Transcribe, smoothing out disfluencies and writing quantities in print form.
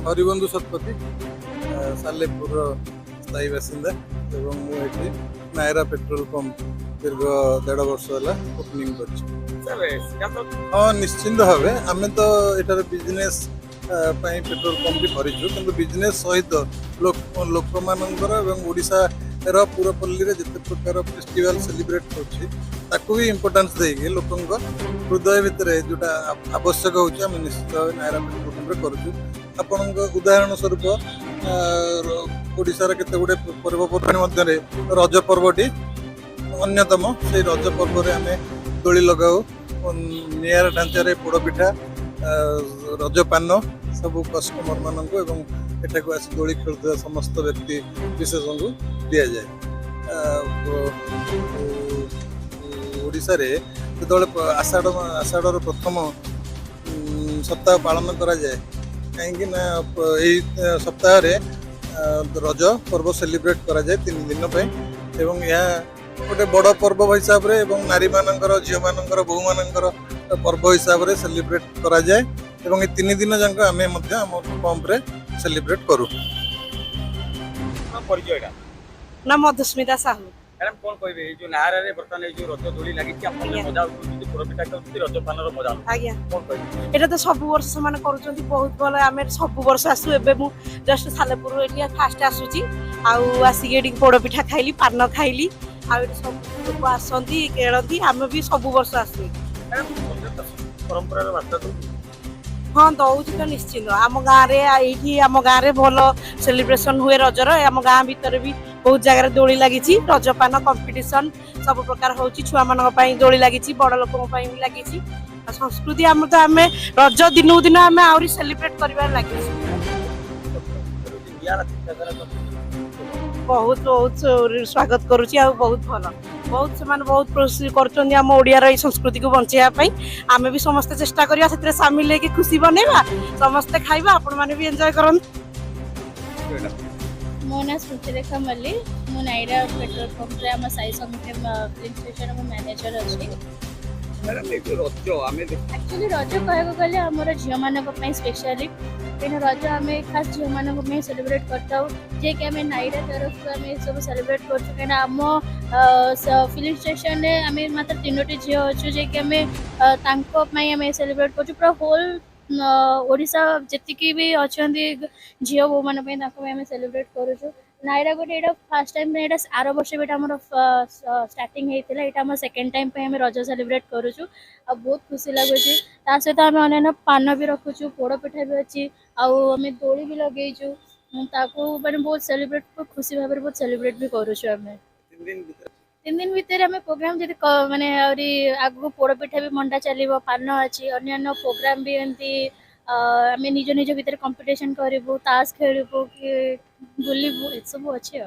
हरिबंधु शतपथी सालेपुर स्थायी बासिंदा एवं मुझे नायरा पेट्रोल पंप दीर्घ 1.5 वर्ष है ओपनिंग कर। हाँ निश्चिंत भाव आम तो ये बिजनेस पेट्रोल पंप भी करूँ कि बिजनेस सहित लोक मानकर ओडिशा पूरपल्ली में जिते प्रकार फेस्टिवल सेलिब्रेट होता भी इम्पोर्टान्स देकी लोक हृदय भितर जोटा आवश्यक होची निश्चित भाव नायरा पेट्रोल पंप करूँ। आपण उदाहरण स्वरूप ओडिशार केते गुडे पर्वपर्वाणी मध्य रज पर्वटी अन्यतम से रज पर्व आम दोली लगाऊ निआर ढांचार पोड़पिठा रजपान सब कस्टमर मानक एठाक आस दोली खेलुवा समस्त व्यक्ति विशेष को दि जाए। ओडिशा रे जो आषाढ़ प्रथम सप्ताह पालन करा जाए कहीं ना यही सप्ताह रज पर्व सेलिब्रेट करा जाए 3 दिन एवं यह गोटे बड़ पर्व हिसाब रे एवं नारी मानकर झील मानकर बहु मानकर पर्व हिसाब रे सेलिब्रेट करा जाए एवं ये 3 दिन जाक आम पंप रे सेलिब्रेट करूँ। ना मधुस्मिता साहू मैडम कौन कहबे जो नारा रे बर्तन जो रज दोली लागि कि अपन मजा उठुची पोरपिठा खाउची रज पानर मजा आज्ञा कौन कहबे एटा तो सब वर्ष समान करूचंती बहुत भल आमे सब वर्ष आसु एबे मु जस्ट सालेपुर एटिया फास्ट आसुची आउ आसी एडी पोड़ पिठा खाइली पान खाइली आ एटा सब लोक आसंती केळंती आमे भी सब वर्ष आसु। परंपरा रे वार्ता तो हाँ दौच तो निश्चिंत आम गाँव में आम गाँव में भल सेलिब्रेशन हुए रजर आम गाँ भीतर भी बहुत जगह दोली लगी रजपान कंपटीशन सब प्रकार हो छुआ मान दोली लगी बड़ लोक भी लगी संस्कृति आम तो आम रज दिन दिन आम आहरी सेलिब्रेट कर लगे बहुत बहुत स्वागत करुच्ची आ बहुत भल बहुत से बहुत कर ओडियार संस्कृति को बचाई आम भी समस्ते चेष्टा करिया से सामिल लेके खुशी बनैबा समस्ते खाइबा आपण माने भी एंजॉय करन। मो ना स्मृतिरेखा मल्ली मु नायरा पेट्रोल पंप रे हम साई समिति फिलिंग स्टेशन में मैनेजर अछि। मैडम ए जो रज आमे एक्चुअली रज कहको गले हमर झियो मानक पई स्पेशली इन रज आमे खास झियो मानक पई सेलिब्रेट करताउ जे कि आमे नायरा तरफ आमे सब सेलिब्रेट करछु केना हम फिलिंग स्टेशन रे आमे मात्र 3टी झियो अछि जे कि आमे तांको पई आमे सेलिब्रेट करछु पूरा होल ओडिशा जति भी अच्छे झील बो मान आम सेलिब्रेट करूँ। नायरा गोटे यहाँ फास्ट टाइम आर वर्ष भी स्टार्टिंग होता है यहाँ सेकेंड टाइम आम रज सेलिब्रेट करूँ आ बहुत खुशी लगुच सहित आम अन्य पान भी रखुचु पोड़ पिठा भी अच्छी आम दोली भी लगेचु मैंने बहुत सेलिब्रेट खुशी भाव बहुत सेलिब्रेट भी करूँ। 3 दिन भितर आम प्रोग्राम जब माने आगू पोड़ पिठा भी मंडा चलो पान अच्छी अन्य प्रोग्राम भी एमती आम निज निज भितर कंपटीशन करूँ ताश खेलू कि बुलू सब अच्छे।